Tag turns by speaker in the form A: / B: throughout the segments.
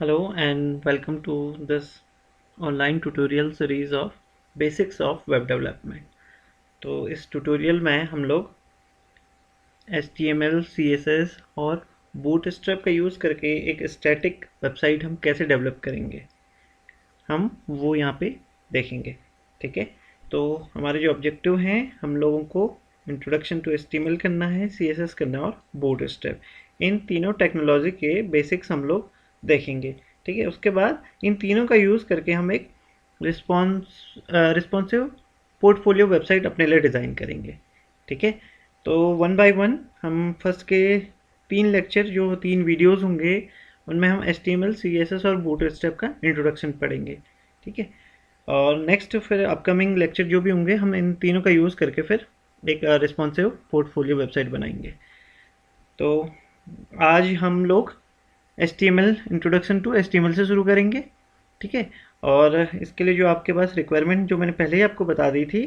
A: Hello and welcome to this online tutorial series of Basics of Web Development। तो इस tutorial में हम लोग HTML, CSS और बूटस्ट्रैप का यूज़ करके एक स्टैटिक वेबसाइट हम कैसे डेवलप करेंगे हम वो यहाँ पे देखेंगे। ठीक है, तो हमारे जो ऑब्जेक्टिव हैं, हम लोगों को इंट्रोडक्शन टू HTML करना है, CSS करना है और बूटस्ट्रैप। इन तीनों टेक्नोलॉजी के बेसिक्स हम लोग देखेंगे। ठीक है, उसके बाद इन तीनों का यूज़ करके हम एक रिस्पॉन्सिव पोर्टफोलियो वेबसाइट अपने लिए डिज़ाइन करेंगे। ठीक है, तो वन बाय वन हम फर्स्ट के 3 लेक्चर जो 3 वीडियोस होंगे उनमें हम HTML, CSS और बूटस्ट्रैप का इंट्रोडक्शन पढ़ेंगे। ठीक है, और नेक्स्ट फिर अपकमिंग लेक्चर जो भी होंगे हम इन तीनों का यूज़ करके फिर एक रिस्पॉन्सिव पोर्टफोलियो वेबसाइट बनाएंगे। तो आज हम लोग HTML इंट्रोडक्शन टू HTML से शुरू करेंगे। ठीक है, और इसके लिए जो आपके पास रिक्वायरमेंट जो मैंने पहले ही आपको बता दी थी,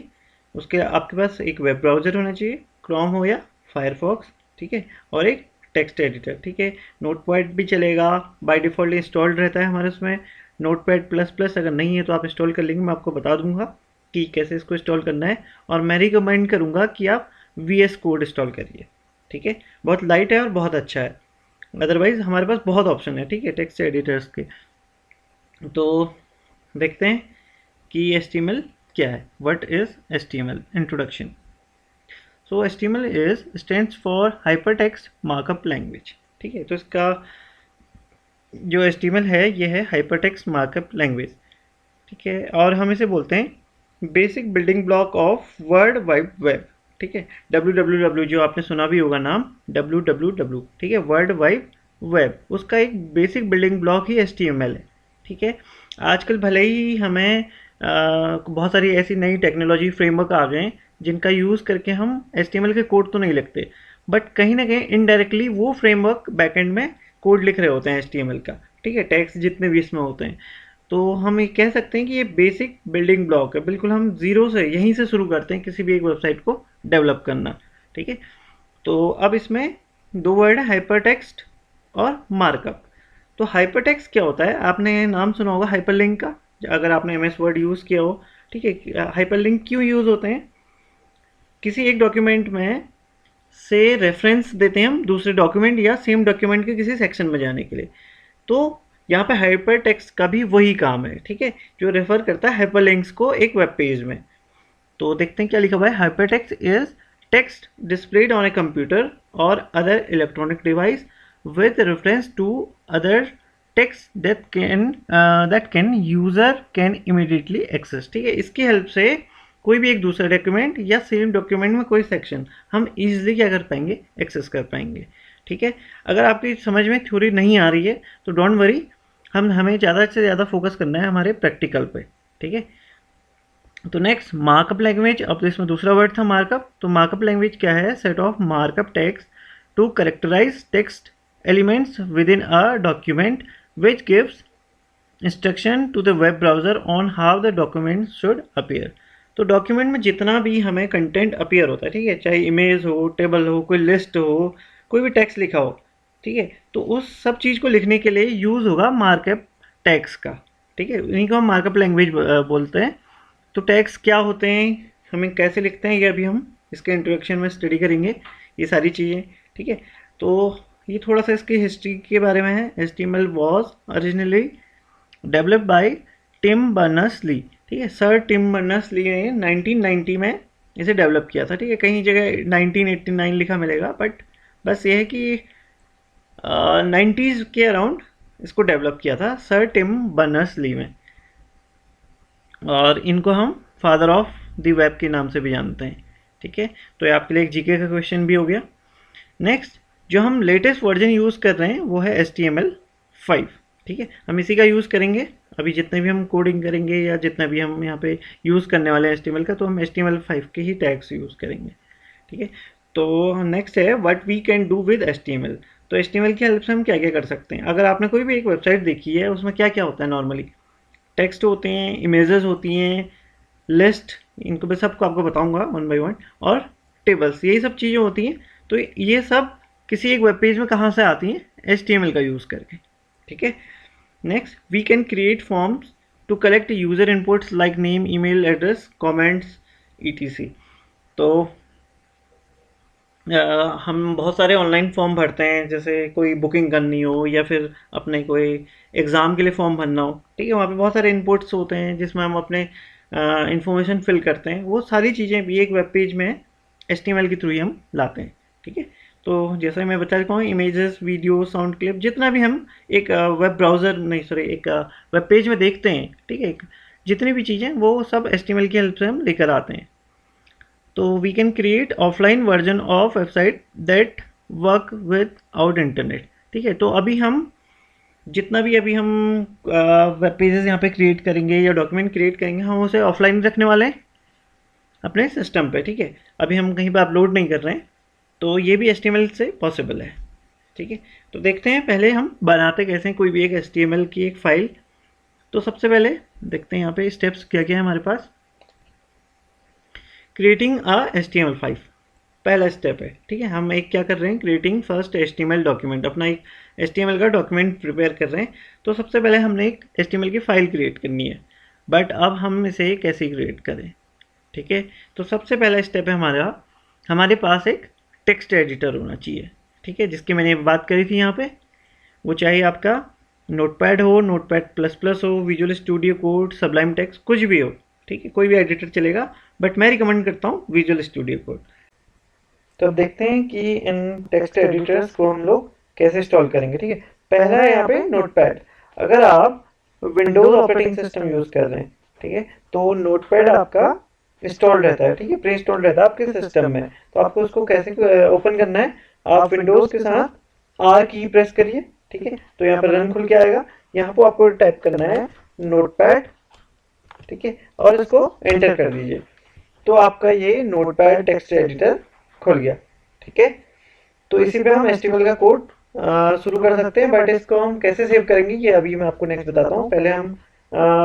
A: उसके आपके पास एक वेब ब्राउज़र होना चाहिए, क्रोम हो या फायरफॉक्स। ठीक है, और एक टेक्स्ट एडिटर। ठीक है, नोटपैड भी चलेगा, बाय डिफ़ॉल्ट इंस्टॉल्ड रहता है हमारे उसमें। नोटपैड प्लस प्लस अगर नहीं है तो आप इंस्टॉल कर लेंगे, मैं आपको बता दूंगा कि कैसे इसको इंस्टॉल करना है। और मैं रिकमेंड करूँगा कि आप VS कोड इंस्टॉल करिए। ठीक है, बहुत लाइट है और बहुत अच्छा है। अदरवाइज़ हमारे पास बहुत ऑप्शन है। ठीक है, टेक्स्ट एडिटर्स के। तो देखते हैं कि HTML क्या है। What is HTML? Introduction. So HTML is stands for hypertext markup language. ठीक है, तो इसका जो HTML है ये है हाइपरटेक्स्ट मार्कअप लैंग्वेज। ठीक है, और हम इसे बोलते हैं basic building block of world wide web. ठीक है, WWW जो आपने सुना भी होगा नाम, WWW। ठीक है, वर्ल्ड वाइड वेब, उसका एक बेसिक बिल्डिंग ब्लॉक ही HTML है। ठीक है, आजकल भले ही हमें बहुत सारी ऐसी नई टेक्नोलॉजी फ्रेमवर्क आ गए हैं जिनका यूज़ करके हम HTML के कोड तो नहीं लिखते, बट कहीं ना कहीं इनडायरेक्टली वो फ्रेमवर्क बैकएंड में कोड लिख रहे होते हैं HTML का। ठीक है, टैग्स जितने भी इसमें होते हैं, तो हम ये कह सकते हैं कि ये बेसिक बिल्डिंग ब्लॉक है। बिल्कुल हम ज़ीरो से यहीं से शुरू करते हैं किसी भी एक वेबसाइट को डेवलप करना। ठीक है, तो अब इसमें दो वर्ड है, हाइपरटेक्स्ट और मार्कअप। तो हाइपरटेक्स्ट क्या होता है? आपने नाम सुना होगा हाइपरलिंक का, अगर आपने MS वर्ड यूज़ किया हो। ठीक है, हाइपरलिंक क्यों यूज़ होते हैं? किसी एक डॉक्यूमेंट में से रेफरेंस देते हैं हम दूसरे डॉक्यूमेंट या सेम डॉक्यूमेंट के किसी सेक्शन में जाने के लिए। तो यहाँ पे हाइपर टेक्स्ट का भी वही काम है। ठीक है, जो रेफर करता है हाइपरलिंक्स को एक वेब पेज में। तो देखते हैं क्या लिखा हुआ है। Hypertext is text displayed on a computer और other electronic device with reference to other text that can user can immediately access। ठीक है, इसकी हेल्प से कोई भी एक दूसरा डॉक्यूमेंट या सेम डॉक्यूमेंट में कोई सेक्शन हम इजीली क्या कर पाएंगे, एक्सेस कर पाएंगे। ठीक है, अगर आपकी समझ में थ्योरी नहीं आ रही है तो डोंट वरी, हमें ज़्यादा से ज़्यादा फोकस करना है हमारे प्रैक्टिकल पे। ठीक है, तो नेक्स्ट मार्कअप लैंग्वेज। अब तो इसमें दूसरा वर्ड था मार्कअप। तो मार्कअप लैंग्वेज क्या है? Set of markup text to characterize text elements within a document which gives instruction to the web browser on how the document should appear। तो document में जितना भी हमें कंटेंट अपीयर होता है, ठीक है, चाहे इमेज हो, टेबल हो, कोई लिस्ट हो, कोई भी टेक्स्ट लिखा हो, ठीक है, तो उस सब चीज़ को लिखने के लिए यूज़ होगा मार्कअप टैग्स का। ठीक है, इन्हीं को हम मार्कअप लैंग्वेज बोलते हैं। तो टैग्स क्या होते हैं, हमें कैसे लिखते हैं, ये अभी हम इसके इंट्रोडक्शन में स्टडी करेंगे ये सारी चीज़ें। ठीक है, तो ये थोड़ा सा इसकी हिस्ट्री के बारे में है। HTML was originally developed by Tim Berners-Lee. ठीक है, सर टिम बर्नर्स-ली ने 1990 में इसे डेवलप किया था। ठीक है, कहीं जगह 1989 लिखा मिलेगा, बट बस ये है कि 90s के अराउंड इसको डेवलप किया था सर टिम बर्नर्स-ली में, और इनको हम फादर ऑफ द वेब के नाम से भी जानते हैं। ठीक है, तो ये आपके लिए एक जीके का क्वेश्चन भी हो गया। नेक्स्ट, जो हम लेटेस्ट वर्जन यूज़ कर रहे हैं वो है HTML5। ठीक है, हम इसी का यूज़ करेंगे अभी जितने भी हम कोडिंग करेंगे या जितना भी हम यहाँ पे यूज़ करने वाले हैं HTML का, तो हम HTML5 के ही टैग्स यूज़ करेंगे। ठीक है, तो नेक्स्ट है what we can do with HTML। तो HTML की हेल्प से हम क्या क्या कर सकते हैं? अगर आपने कोई भी एक वेबसाइट देखी है, उसमें क्या क्या होता है नॉर्मली? टेक्स्ट होते हैं, इमेजेस होती हैं, लिस्ट, इनको मैं सबको आपको बताऊंगा वन बाय वन, और टेबल्स, यही सब चीज़ें होती हैं। तो ये सब किसी एक वेब पेज में कहाँ से आती हैं? HTML का यूज़ करके। ठीक है, next, we can create forms to collect user inputs like name, email address, comments, ETC. तो हम बहुत सारे ऑनलाइन फॉर्म भरते हैं, जैसे कोई बुकिंग करनी हो या फिर अपने कोई एग्ज़ाम के लिए फॉर्म भरना हो, ठीक है। वहाँ पे बहुत सारे इनपुट्स होते हैं जिसमें हम अपने इंफॉर्मेशन फिल करते हैं। वो सारी चीज़ें भी एक वेब पेज में HTML के थ्रू ही हम लाते हैं, ठीक है। तो जैसे मैं बता चुका हूँ, इमेजेस, वीडियो, साउंड क्लिप, जितना भी हम एक वेब ब्राउज़र नहीं सॉरी एक वेब पेज में देखते हैं, ठीक है, जितनी भी चीज़ें वो सब HTML की हेल्प से हम लेकर आते हैं। तो we can create offline version of website that work without internet, ठीक है। तो अभी हम जितना भी अभी हम वेब पेजेस यहाँ पे क्रिएट करेंगे या डॉक्यूमेंट क्रिएट करेंगे, हम उसे ऑफलाइन रखने वाले हैं अपने सिस्टम पे, ठीक है। अभी हम कहीं पे अपलोड नहीं कर रहे हैं, तो ये भी HTML से पॉसिबल है, ठीक है। तो देखते हैं पहले हम बनाते कैसे हैं कोई भी एक HTML की एक फाइल। तो सबसे पहले देखते हैं यहाँ पे स्टेप्स क्या क्या है हमारे पास। क्रिएटिंग अ HTML5 पहला स्टेप है, ठीक है। हम एक क्या कर रहे हैं, क्रिएटिंग फर्स्ट HTML डॉक्यूमेंट, अपना एक HTML का डॉक्यूमेंट प्रिपेयर कर रहे हैं। तो सबसे पहले हमने एक HTML की फाइल क्रिएट करनी है, बट अब हम इसे कैसे क्रिएट करें, ठीक है। तो सबसे पहला स्टेप है हमारे पास एक टेक्स्ट एडिटर होना चाहिए, ठीक है, जिसकी मैंने बात करी थी यहाँ पे। वो चाहे आपका नोटपैड हो, नोटपैड प्लस प्लस हो, visual studio code, Sublime text, कुछ भी हो, ठीक है, कोई भी एडिटर चलेगा, बट मैं रिकमेंड करता हूँ विजुअल स्टूडियो कोड। तो अब देखते हैं कि इन टेक्स्ट एडिटर्स को हम लोग कैसे इंस्टॉल करेंगे, ठीक है। पहला है यहाँ पे नोटपैड। अगर आप विंडोज ऑपरेटिंग सिस्टम यूज कर रहे हैं, ठीक है, तो नोटपैड आपका इंस्टॉल रहता है, ठीक है, प्री इंस्टॉल रहता है आपके सिस्टम में। तो आपको उसको कैसे ओपन करना है, आप विंडोज के साथ आर की प्रेस करिए, ठीक है। तो यहाँ पर रन खुल के आएगा। यहाँ पर आपको टाइप करना है नोटपैड, ठीक है, और इसको एंटर कर दीजिए। तो आपका ये नोटपैड टेक्स्ट एडिटर खुल गया, ठीक है। तो इसी पे हम HTML का कोड शुरू कर सकते हैं, बट इसको हम कैसे सेव करेंगे ये अभी मैं आपको नेक्स्ट बताता हूँ। पहले हम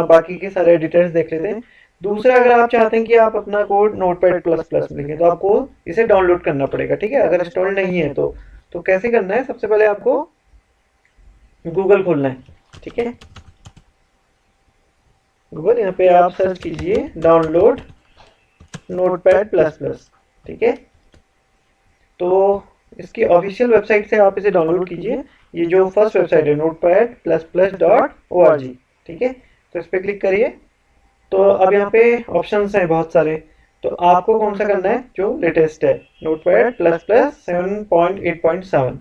A: बाकी के सारे एडिटर्स देख लेते हैं। दूसरा, अगर आप चाहते हैं कि आप अपना कोड नोटपैड प्लस प्लस में लिखें, तो आपको इसे डाउनलोड करना पड़ेगा, ठीक है, अगर इंस्टॉल नहीं है तो कैसे करना है, सबसे पहले आपको गूगल खोलना है, ठीक है। गूगल, यहाँ पे आप सर्च कीजिए डाउनलोड नोटपैड प्लस प्लस, ठीक है। तो इसकी ऑफिशियल वेबसाइट से आप इसे डाउनलोड कीजिए। ये जो फर्स्ट वेबसाइट है notepad++.org, ठीक है। तो इस पर क्लिक करिए। तो अब यहाँ पे ऑप्शंस हैं बहुत सारे, तो आपको कौन सा करना है, जो लेटेस्ट है, notepad++ 7.8.7,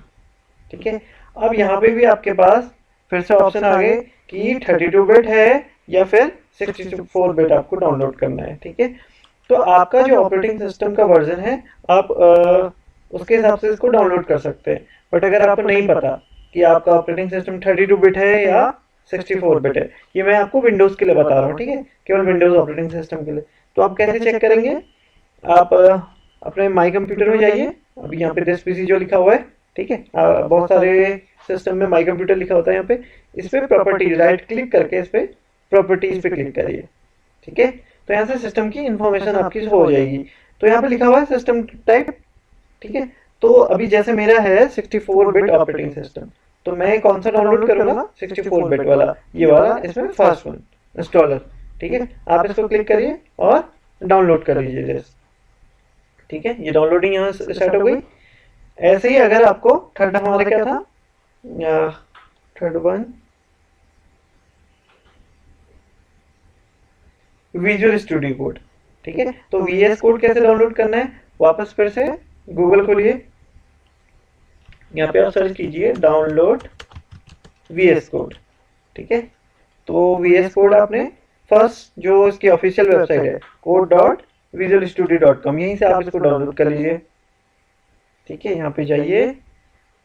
A: ठीक है। अब यहाँ पे भी आपके पास फिर से ऑप्शन आ गए कि 32 बिट है या फिर 64 बिट आपको डाउनलोड करना है, ठीक है। तो आपका जो ऑपरेटिंग सिस्टम का वर्जन है, आप उसके हिसाब से इसको डाउनलोड कर सकते हैं। बट अगर आपको नहीं पता कि आपका ऑपरेटिंग सिस्टम 32 बिट है या 64 बिट है, ये मैं आपको विंडोज़ के लिए बता रहा हूँ, ठीक है, केवल विंडोज़ ऑपरेटिंग सिस्टम के लिए। तो आप कैसे चेक करेंगे, आप अपने माई कंप्यूटर में जाइए। अभी यहाँ पे दिस पीसी जो लिखा हुआ है, ठीक है, बहुत सारे सिस्टम में माई कंप्यूटर लिखा होता है। यहाँ पे इस पर प्रॉपर्टीज राइट क्लिक करके इस पर प्रॉपर्टीज पे क्लिक करिए, ठीक है। तो यहाँ से सिस्टम की इंफॉर्मेशन आपकी हो जाएगी। तो यहाँ पे लिखा हुआ है सिस्टम टाइप, ठीक है। तो अभी जैसे मेरा है 64 बिट ऑपरेटिंग सिस्टम, तो मैं कौन सा डाउनलोड करूंगा, 64 बिट वाला, ये वाला, इसमें फर्स्ट वन इंस्टॉलर, ठीक है। आप इसको क्लिक करिए और डाउनलोड कर लीजिए जैसे, ठीक है। ये डाउनलोडिंग यहाँ स्टार्ट हो गई। ऐसे ही अगर आपको थर्ड हमारा क्या था, third one visual studio code, ठीक है। तो VS कोड कैसे डाउनलोड करना है, वापस फिर से गूगल खोलिए, यहाँ पे आप सर्च कीजिए डाउनलोड VS कोड, ठीक है। तो VS कोड आपने फर्स्ट जो इसकी ऑफिशियल वेबसाइट है code.visualstudio.com, यहीं से आप इसको डाउनलोड कर लीजिए, ठीक है। यहाँ पे जाइए,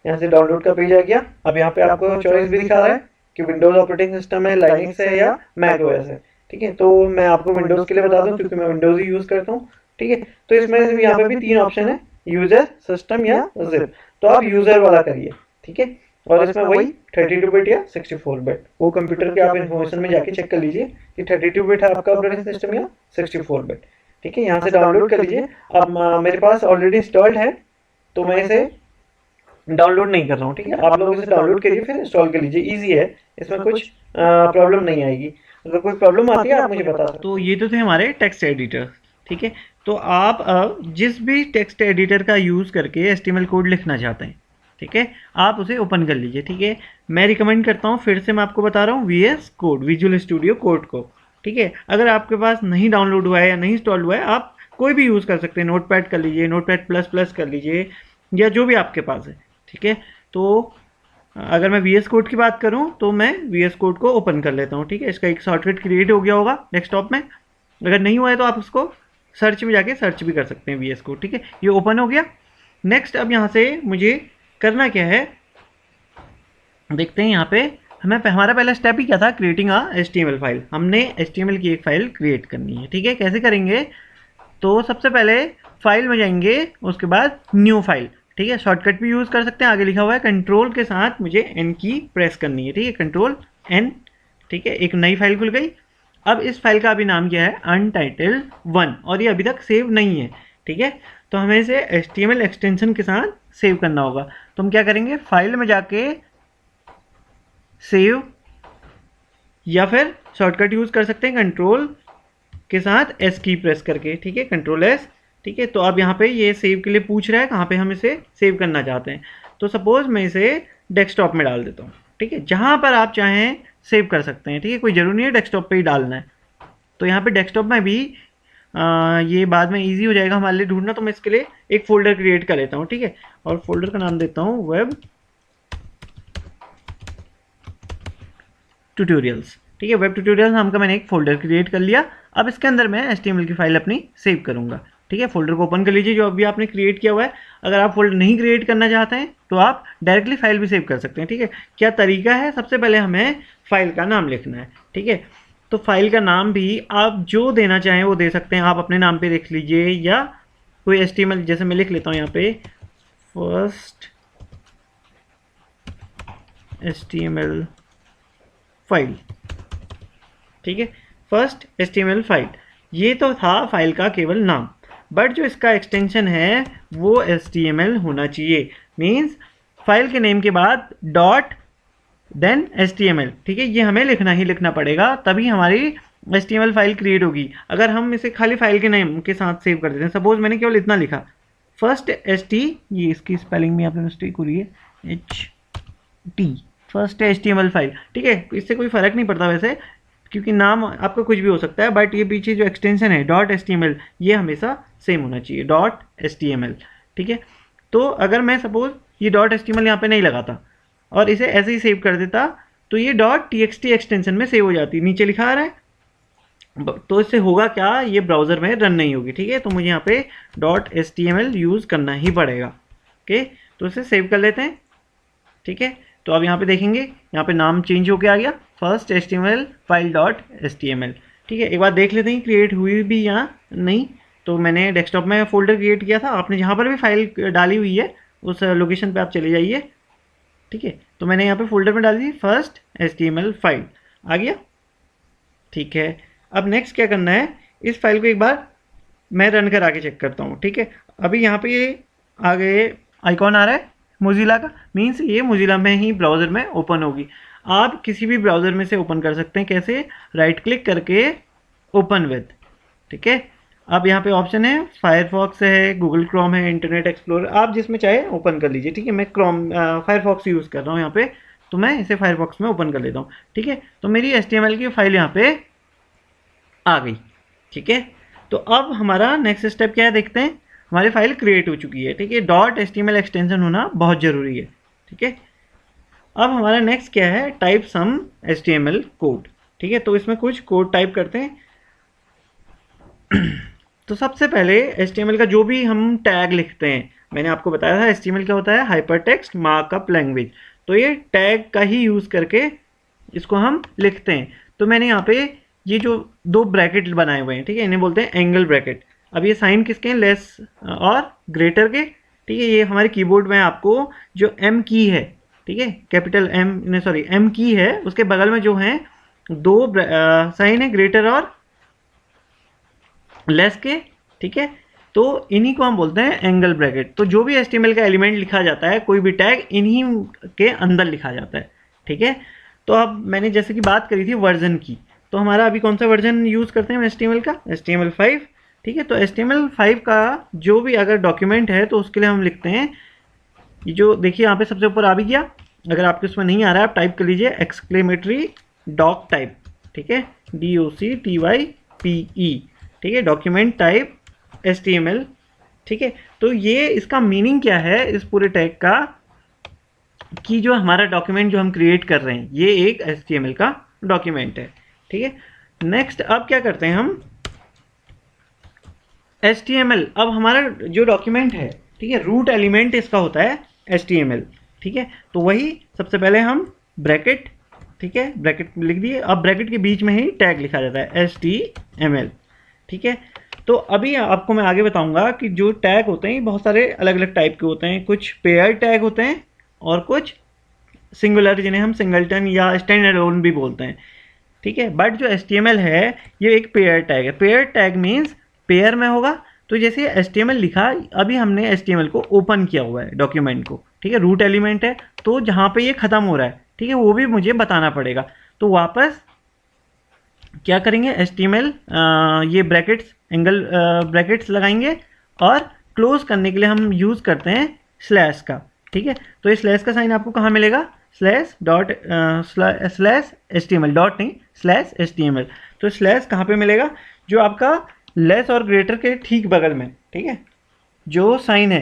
A: यहाँ से डाउनलोड का पेज आ गया। अब यहाँ पे आपको चॉइस भी दिखा रहा है कि विंडोज ऑपरेटिंग सिस्टम है, लाइनक्स है या मैक ओएस है, ठीक है। तो मैं आपको विंडोज के लिए बता दूं क्योंकि मैं विंडोज ही यूज करता हूँ, ठीक है। तो इसमें यहाँ पे भी 3 ऑप्शन है, यूजर, सिस्टम या जिप। तो आप यूजर वाला करिए, ठीक है। और इसमें वही 32 बिट या 64 बिट, वो कंप्यूटर के आप इन्फॉर्मेशन में जाके चेक कर लीजिए कि 32 बिट है आपका ऑपरेटिंग सिस्टम या 64 बिट, ठीक है। यहाँ से डाउनलोड कर लीजिए। अब मेरे पास ऑलरेडी इंस्टॉल्ड है, तो मैं इसे डाउनलोड नहीं कर रहा हूँ, ठीक है। आप लोग इसे डाउनलोड करिए फिर इंस्टॉल कर लीजिए, इजी है, इसमें कुछ प्रॉब्लम नहीं आएगी। अगर कोई प्रॉब्लम आती है आप मुझे बता सकते। तो ये तो थे हमारे टेक्स्ट एडिटर, ठीक है। तो आप अब जिस भी टेक्स्ट एडिटर का यूज़ करके HTML कोड लिखना चाहते हैं, ठीक है, आप उसे ओपन कर लीजिए, ठीक है। मैं रिकमेंड करता हूँ, फिर से मैं आपको बता रहा हूँ, VS code, visual studio code को, ठीक है। अगर आपके पास नहीं डाउनलोड हुआ है या नहीं इंस्टॉल हुआ है, आप कोई भी यूज़ कर सकते हैं, नोटपैड कर लीजिए, नोटपैड प्लस प्लस कर लीजिए, या जो भी आपके पास है, ठीक है। तो अगर मैं VS कोड की बात करूं तो मैं VS कोड को ओपन कर लेता हूं, ठीक है। इसका एक शॉर्टकट क्रिएट हो गया होगा डेस्कटॉप में, अगर नहीं हुआ है तो आप उसको सर्च में जाके सर्च भी कर सकते हैं VS कोड, ठीक है। ये ओपन हो गया। नेक्स्ट अब यहाँ से मुझे करना क्या है, देखते हैं। यहाँ पे हमारा पहला स्टेप ही क्या था, क्रिएटिंग अ HTML फाइल। हमने HTML की एक फाइल क्रिएट करनी है, ठीक है। कैसे करेंगे, तो सबसे पहले फाइल में जाएंगे, उसके बाद न्यू फाइल, ठीक है। शॉर्टकट भी यूज़ कर सकते हैं, आगे लिखा हुआ है कंट्रोल के साथ मुझे एन की प्रेस करनी है, ठीक है, कंट्रोल एन, ठीक है। एक नई फाइल खुल गई। अब इस फाइल का अभी नाम क्या है, अनटाइटल्ड 1, और ये अभी तक सेव नहीं है, ठीक है। तो हमें इसे HTML एक्सटेंशन के साथ सेव करना होगा। तो हम क्या करेंगे, फाइल में जाके सेव, या फिर शॉर्टकट यूज़ कर सकते हैं कंट्रोल के साथ एस की प्रेस करके, ठीक है, कंट्रोल एस, ठीक है। तो अब यहाँ पे ये सेव के लिए पूछ रहा है कहाँ पे हम इसे सेव करना चाहते हैं। तो सपोज मैं इसे डेस्कटॉप में डाल देता हूँ, ठीक है। जहाँ पर आप चाहें सेव कर सकते हैं, ठीक है, कोई ज़रूरी नहीं है डेस्कटॉप पे ही डालना है। तो यहाँ पे डेस्कटॉप में भी ये बाद में ईजी हो जाएगा हमारे लिए ढूंढना। तो मैं इसके लिए एक फोल्डर क्रिएट कर लेता हूँ, ठीक है, और फोल्डर का नाम देता हूँ वेब ट्यूटोरियल्स, ठीक है। वेब ट्यूटोरियल नाम का मैंने एक फोल्डर क्रिएट कर लिया। अब इसके अंदर मैं HTML की फाइल अपनी सेव करूंगा, ठीक है। फोल्डर को ओपन कर लीजिए जो अभी आपने क्रिएट किया हुआ है। अगर आप फोल्डर नहीं क्रिएट करना चाहते हैं तो आप डायरेक्टली फाइल भी सेव कर सकते हैं, ठीक है। क्या तरीका है, सबसे पहले हमें फाइल का नाम लिखना है, ठीक है। तो फाइल का नाम भी आप जो देना चाहें वो दे सकते हैं, आप अपने नाम पे लिख लीजिए, या कोई HTML, जैसे मैं लिख लेता हूँ यहाँ पे फर्स्ट HTML फाइल, ठीक है, फर्स्ट HTML फाइल। ये तो था फाइल का केवल नाम, बट जो इसका एक्सटेंशन है वो HTML होना चाहिए। मीन्स फाइल के नेम के बाद डॉट देन HTML, ठीक है। ये हमें लिखना ही लिखना पड़ेगा, तभी हमारी HTML फाइल क्रिएट होगी। अगर हम इसे खाली फाइल के नेम के साथ सेव कर देते हैं, सपोज मैंने केवल इतना लिखा फर्स्ट ये इसकी स्पेलिंग में यहाँ पे मिस्टेक हो रही है, HT, फर्स्ट HTML फाइल, ठीक है। इससे कोई फर्क नहीं पड़ता वैसे, क्योंकि नाम आपका कुछ भी हो सकता है, बट ये पीछे जो एक्सटेंशन है डॉट HTML ये हमेशा सेम होना चाहिए, डॉट HTML, ठीक है। तो अगर मैं सपोज ये डॉट HTML यहाँ पे नहीं लगाता और इसे ऐसे ही सेव कर देता, तो ये डॉट TXT एक्सटेंशन में सेव हो जाती, नीचे लिखा आ रहा है। तो इससे होगा क्या, ये ब्राउज़र में रन नहीं होगी, ठीक है। तो मुझे यहाँ पे डॉट HTML यूज़ करना ही पड़ेगा, ओके। तो इसे सेव कर लेते हैं, ठीक है। तो अब यहाँ पे देखेंगे, यहाँ पे नाम चेंज होके आ गया, first HTML file dot HTML, ठीक है। एक बार देख लेते हैं क्रिएट हुई भी या नहीं। तो मैंने डेस्कटॉप में फोल्डर क्रिएट किया था, आपने जहाँ पर भी फाइल डाली हुई है उस लोकेशन पे आप चले जाइए, ठीक है। तो मैंने यहाँ पे फोल्डर में डाल दी फर्स्ट HTML फाइल, आ गया, ठीक है। अब नेक्स्ट क्या करना है, इस फाइल को एक बार मैं रन कर आके चेक करता हूँ, ठीक है। अभी यहाँ पे ये आगे आइकॉन आ रहा है मोजिला का, मीन्स ये मोजिला में ही ब्राउज़र में ओपन होगी। आप किसी भी ब्राउज़र में से ओपन कर सकते हैं, कैसे, राइट क्लिक करके ओपन विद, ठीक है। अब यहाँ पे ऑप्शन है फायरफॉक्स है, गूगल क्रोम है, इंटरनेट एक्सप्लोरर, आप जिसमें चाहे ओपन कर लीजिए, ठीक है। मैं क्रोम फायरफॉक्स यूज़ कर रहा हूँ यहाँ पे, तो मैं इसे फायरफॉक्स में ओपन कर लेता हूँ, ठीक है। तो मेरी HTML की फाइल यहाँ पे आ गई, ठीक है। तो अब हमारा नेक्स्ट स्टेप क्या है, देखते हैं। हमारी फाइल क्रिएट हो चुकी है, ठीक है। डॉट HTML एक्सटेंशन होना बहुत ज़रूरी है, ठीक है। अब हमारा नेक्स्ट क्या है, टाइप सम HTML कोड, ठीक है। तो इसमें कुछ कोड टाइप करते हैं। तो सबसे पहले HTML का जो भी हम टैग लिखते हैं, मैंने आपको बताया था HTML क्या होता है, हाइपरटेक्स्ट मार्कअप लैंग्वेज। तो ये टैग का ही यूज़ करके इसको हम लिखते हैं। तो मैंने यहाँ पे ये जो दो ब्रैकेट बनाए हुए हैं, ठीक है, इन्हें बोलते हैं एंगल ब्रैकेट। अब ये साइन किसके हैं, लेस और ग्रेटर के, ठीक है। ये हमारे कीबोर्ड में आपको जो M की है, ठीक है, कैपिटल M, सॉरी M की है, उसके बगल में जो है दो साइन है, ग्रेटर और लेस के, ठीक है। तो इन्हीं को हम बोलते हैं एंगल ब्रैकेट। तो जो भी HTML का एलिमेंट लिखा जाता है, कोई भी टैग, इन्हीं के अंदर लिखा जाता है, ठीक है। तो अब मैंने जैसे कि बात करी थी वर्जन की, तो हमारा अभी कौन सा वर्जन यूज़ करते हैं हम HTML का, HTML5। ठीक है, तो HTML5 का जो भी अगर डॉक्यूमेंट है तो उसके लिए हम लिखते हैं, ये जो देखिए यहाँ पे सबसे ऊपर आ भी गया, अगर आपके उसमें नहीं आ रहा है आप टाइप कर लीजिए एक्सक्लेमेटरी डॉक टाइप। ठीक है, DOCTYPE। ठीक है, डॉक्यूमेंट टाइप HTML। ठीक है, तो ये इसका मीनिंग क्या है इस पूरे टैग का, कि जो हमारा डॉक्यूमेंट जो हम क्रिएट कर रहे हैं ये एक HTML का डॉक्यूमेंट है। ठीक है, नेक्स्ट अब क्या करते हैं हम, HTML, अब हमारा जो डॉक्यूमेंट है, ठीक है, रूट एलिमेंट इसका होता है HTML। ठीक है, तो वही सबसे पहले हम ब्रैकेट, ठीक है, ब्रैकेट लिख दिए, अब ब्रैकेट के बीच में ही टैग लिखा जाता है HTML। ठीक है, तो अभी आपको मैं आगे बताऊंगा कि जो टैग होते हैं बहुत सारे अलग अलग टाइप के होते हैं, कुछ पेयर टैग होते हैं और कुछ सिंगुलर जिन्हें हम सिंगलटन या स्टैंड अलोन भी बोलते हैं। ठीक है, बट जो HTML है ये एक पेयर टैग है। पेयर टैग मीन्स पेयर में होगा, तो जैसे HTML लिखा, अभी हमने HTML को ओपन किया हुआ है डॉक्यूमेंट को, ठीक है, रूट एलिमेंट है, तो जहाँ पे ये ख़त्म हो रहा है, ठीक है, वो भी मुझे बताना पड़ेगा। तो वापस क्या करेंगे, HTML ये ब्रैकेट्स, एंगल ब्रैकेट्स लगाएंगे, और क्लोज करने के लिए हम यूज़ करते हैं स्लैश का। ठीक है, तो ये स्लैश का साइन आपको कहाँ मिलेगा, slash dot slash HTML, dot नहीं स्लैश HTML। तो स्लैश कहाँ पे मिलेगा, जो आपका लेस और ग्रेटर के ठीक बगल में। ठीक है, जो साइन है,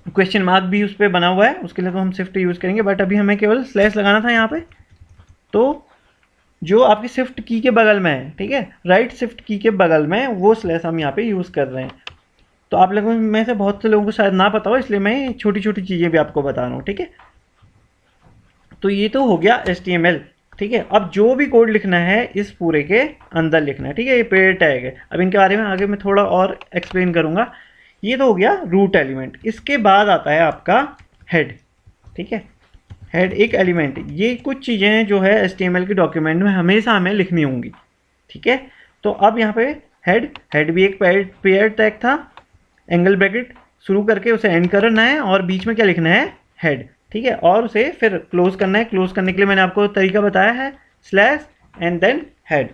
A: क्वेश्चन मार्क भी उस पर बना हुआ है, उसके लिए तो हम शिफ्ट यूज़ करेंगे, बट अभी हमें केवल स्लैश लगाना था यहाँ पे। तो जो आपकी शिफ्ट की के बगल में है, ठीक है, राइट शिफ्ट की के बगल में वो स्लैश हम यहाँ पे यूज़ कर रहे हैं। तो आप लोगों में से बहुत से लोगों को शायद ना पता हो, इसलिए मैं छोटी छोटी चीज़ें भी आपको बता रहा हूँ। ठीक है, तो ये तो हो गया HTML। ठीक है, अब जो भी कोड लिखना है इस पूरे के अंदर लिखना है। ठीक है, ये पेयर टैग है, अब इनके बारे में आगे मैं थोड़ा और एक्सप्लेन करूँगा। ये तो हो गया रूट एलिमेंट। इसके बाद आता है आपका हेड। ठीक है, हेड एक एलिमेंट, ये कुछ चीज़ें जो है HTML के डॉक्यूमेंट में हमेशा हमें लिखनी होंगी। ठीक है, तो अब यहाँ पे हेड भी एक पेयर टैग था, एंगल ब्रैकेट शुरू करके उसे एंड करना है और बीच में क्या लिखना है, हेड। ठीक है, और उसे फिर क्लोज करना है। क्लोज करने के लिए मैंने आपको तरीका बताया है, स्लैश एंड देन हेड।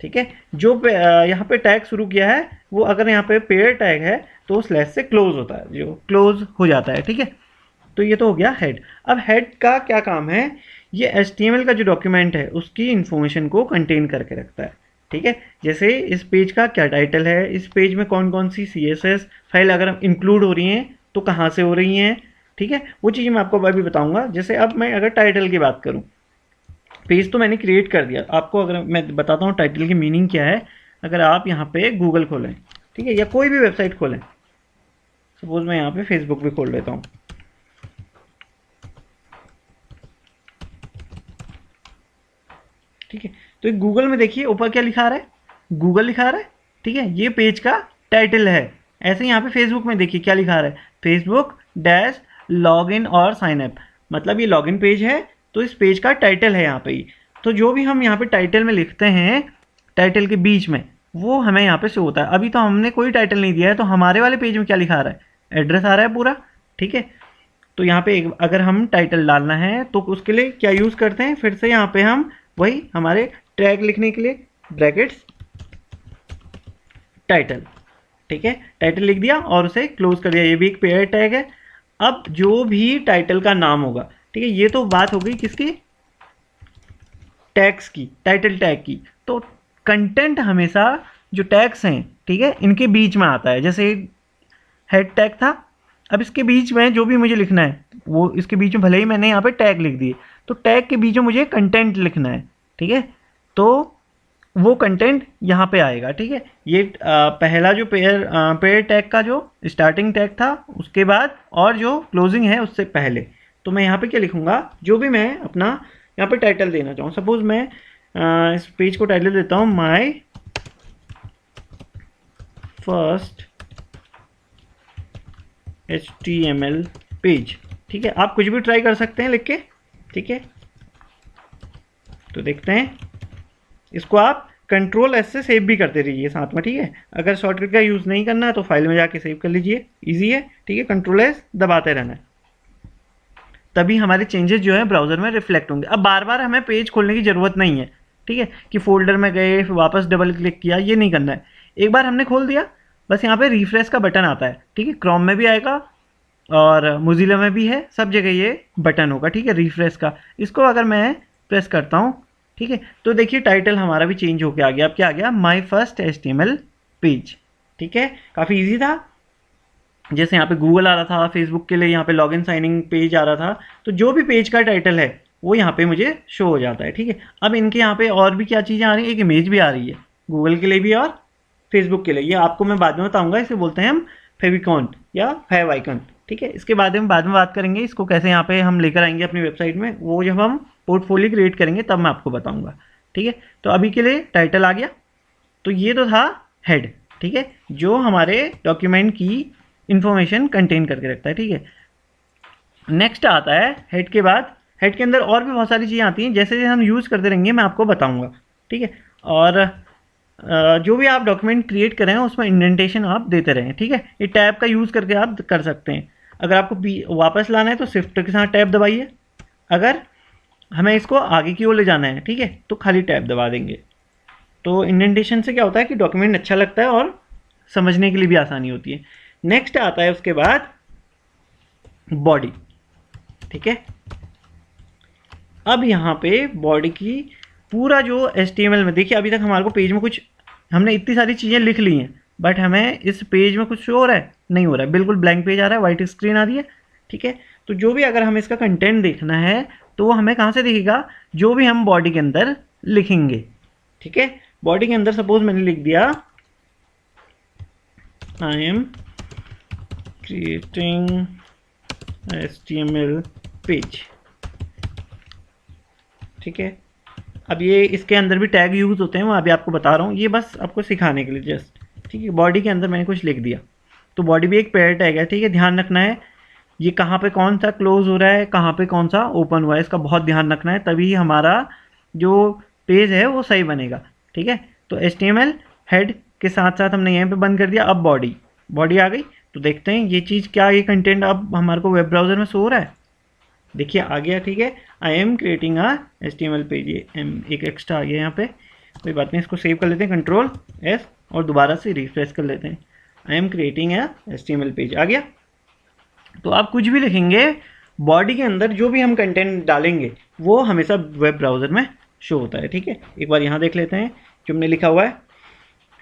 A: ठीक है, जो यहाँ पे टैग शुरू किया है वो अगर यहाँ पे पेयर टैग है तो स्लैश से क्लोज होता है, जो क्लोज हो जाता है। ठीक है, तो ये तो हो गया हेड। अब हेड का क्या काम है, ये HTML का जो डॉक्यूमेंट है उसकी इन्फॉर्मेशन को कंटेन करके रखता है। ठीक है, जैसे इस पेज का क्या टाइटल है, इस पेज में कौन कौन सी CSS फाइल अगर इंक्लूड हो रही हैं तो कहाँ से हो रही हैं। ठीक है, वो चीज़ मैं आपको अभी बताऊंगा। जैसे अब मैं अगर टाइटल की बात करूँ, पेज तो मैंने क्रिएट कर दिया, आपको अगर मैं बताता हूँ टाइटल की मीनिंग क्या है। अगर आप यहाँ पे गूगल खोलें, ठीक है, या कोई भी वेबसाइट खोलें, सपोज मैं यहाँ पे फेसबुक भी खोल लेता हूँ। ठीक है, तो गूगल में देखिए ऊपर क्या लिखा आ रहा है, गूगल लिखा आ रहा है। ठीक है, ये पेज का टाइटल है। ऐसे ही यहाँ पे फेसबुक में देखिए क्या लिखा आ रहा है, फेसबुक डैश लॉग इन और साइन अप, मतलब ये लॉगिन पेज है, तो इस पेज का टाइटल है यहाँ पे ही। तो जो भी हम यहाँ पे टाइटल में लिखते हैं, टाइटल के बीच में, वो हमें यहाँ पे शो होता है। अभी तो हमने कोई टाइटल नहीं दिया है, तो हमारे वाले पेज में क्या लिखा आ रहा है, एड्रेस आ रहा है पूरा। ठीक है, तो यहाँ पे अगर हम टाइटल डालना है तो उसके लिए क्या यूज़ करते हैं, फिर से यहाँ पे हम वही हमारे टैग लिखने के लिए ब्रैकेट्स टाइटल। ठीक है, टाइटल लिख दिया और उसे क्लोज कर दिया, ये भी एक पेयर टैग है। अब जो भी टाइटल का नाम होगा, ठीक है, ये तो बात हो गई किसकी, टैग्स की, टाइटल टैग की। तो कंटेंट हमेशा जो टैग्स हैं, ठीक है, इनके बीच में आता है। जैसे हेड टैग था, अब इसके बीच में जो भी मुझे लिखना है वो इसके बीच में, भले ही मैंने यहाँ पे टैग लिख दिए, तो टैग के बीच में मुझे कंटेंट लिखना है। ठीक है, तो वो कंटेंट यहाँ पे आएगा। ठीक है, ये पहला जो पेयर टैग का जो स्टार्टिंग टैग था, उसके बाद और जो क्लोजिंग है उससे पहले। तो मैं यहाँ पे क्या लिखूँगा, जो भी मैं अपना यहाँ पे टाइटल देना चाहूँ, सपोज मैं इस पेज को टाइटल देता हूँ माई फर्स्ट HTML पेज। ठीक है, आप कुछ भी ट्राई कर सकते हैं लिख के। ठीक है, तो देखते हैं, इसको आप Ctrl+S से सेव भी करते रहिए साथ में। ठीक है, अगर शॉर्टकट का यूज़ नहीं करना है तो फाइल में जाके सेव कर लीजिए, इजी है। ठीक है, Ctrl+S दबाते रहना है, तभी हमारे चेंजेस जो है ब्राउज़र में रिफ्लेक्ट होंगे। अब बार बार हमें पेज खोलने की ज़रूरत नहीं है, ठीक है, कि फोल्डर में गए फिर वापस डबल क्लिक किया, ये नहीं करना है। एक बार हमने खोल दिया, बस यहाँ पे रिफ्रेश का बटन आता है, ठीक है, क्रोम में भी आएगा और मोजिला में भी है, सब जगह ये बटन होगा, ठीक है, रिफ्रेश का। इसको अगर मैं प्रेस करता हूँ, ठीक है, तो देखिए टाइटल हमारा भी चेंज होके आ गया। अब क्या आ गया, माई फर्स्ट HTML पेज, ठीक है, काफ़ी ईजी था। जैसे यहाँ पे गूगल आ रहा था, फेसबुक के लिए यहाँ पे लॉगिन साइनिंग पेज आ रहा था, तो जो भी पेज का टाइटल है वो यहाँ पे मुझे शो हो जाता है, ठीक है। अब इनके यहाँ पे और भी क्या चीज़ें आ रही है, एक इमेज भी आ रही है गूगल के लिए भी और फेसबुक के लिए, ये आपको मैं बाद में बताऊंगा। इसे बोलते हैं हम फेविकॉन या फेव आइकन, ठीक है। इसके बारे में बाद में बात करेंगे, इसको कैसे यहाँ पे हम लेकर आएंगे अपनी वेबसाइट में, वो जब हम पोर्टफोलियो क्रिएट करेंगे तब मैं आपको बताऊंगा, ठीक है। तो अभी के लिए टाइटल आ गया, तो ये तो था हेड, ठीक है, जो हमारे डॉक्यूमेंट की इंफॉर्मेशन कंटेन करके रखता है, ठीक है। नेक्स्ट आता है हेड के बाद, हेड के अंदर और भी बहुत सारी चीज़ें आती हैं, जैसे जैसे हम यूज़ करते रहेंगे मैं आपको बताऊंगा, ठीक है। और जो भी आप डॉक्यूमेंट क्रिएट करें उसमें इंडेंटेशन आप देते रहें, ठीक है। ये टैब का यूज़ करके आप कर सकते हैं। अगर आपको वापस लाना है तो शिफ्ट के साथ टैब दबाइए, अगर हमें इसको आगे की ओर ले जाना है, ठीक है, तो खाली टैब दबा देंगे। तो इंडेंटेशन से क्या होता है कि डॉक्यूमेंट अच्छा लगता है और समझने के लिए भी आसानी होती है। नेक्स्ट आता है उसके बाद बॉडी, ठीक है। अब यहाँ पे बॉडी की पूरा जो HTML में, देखिए अभी तक हमारे को पेज में कुछ, हमने इतनी सारी चीज़ें लिख ली हैं, बट हमें इस पेज में कुछ शो हो रहा है, नहीं हो रहा है, बिल्कुल ब्लैंक पेज आ रहा है, वाइट स्क्रीन आ रही है, ठीक है। तो जो भी अगर हमें इसका कंटेंट देखना है तो वो हमें कहाँ से दिखेगा, जो भी हम बॉडी के अंदर लिखेंगे, ठीक है। बॉडी के अंदर सपोज मैंने लिख दिया आई एम क्रिएटिंग HTML पेज, ठीक है। अब ये इसके अंदर भी टैग यूज़ होते हैं, मैं अभी आपको बता रहा हूँ, ये बस आपको सिखाने के लिए जस्ट, ठीक है। बॉडी के अंदर मैंने कुछ लिख दिया, तो बॉडी भी एक पेयर टैग है, ठीक है। ध्यान रखना है ये कहाँ पे कौन सा क्लोज हो रहा है, कहाँ पे कौन सा ओपन हुआ है, इसका बहुत ध्यान रखना है, तभी हमारा जो पेज है वो सही बनेगा, ठीक है। तो HTML हेड के साथ साथ हमने यहाँ पे बंद कर दिया। अब बॉडी, बॉडी आ गई, तो देखते हैं ये चीज़ क्या, ये कंटेंट अब हमारे को वेब ब्राउज़र में शो हो रहा है, देखिए आ गया, ठीक है। आई एम क्रिएटिंग HTML पेज, ये एक एक्स्ट्रा आ गया यहाँ पे, कोई बात नहीं, इसको सेव कर लेते हैं, Ctrl+S और दोबारा से रिफ्रेश कर लेते हैं। I am creating HTML page आ गया। तो आप कुछ भी लिखेंगे बॉडी के अंदर, जो भी हम कंटेंट डालेंगे वो हमेशा वेब ब्राउज़र में शो होता है, ठीक है। एक बार यहाँ देख लेते हैं जो हमने लिखा हुआ है,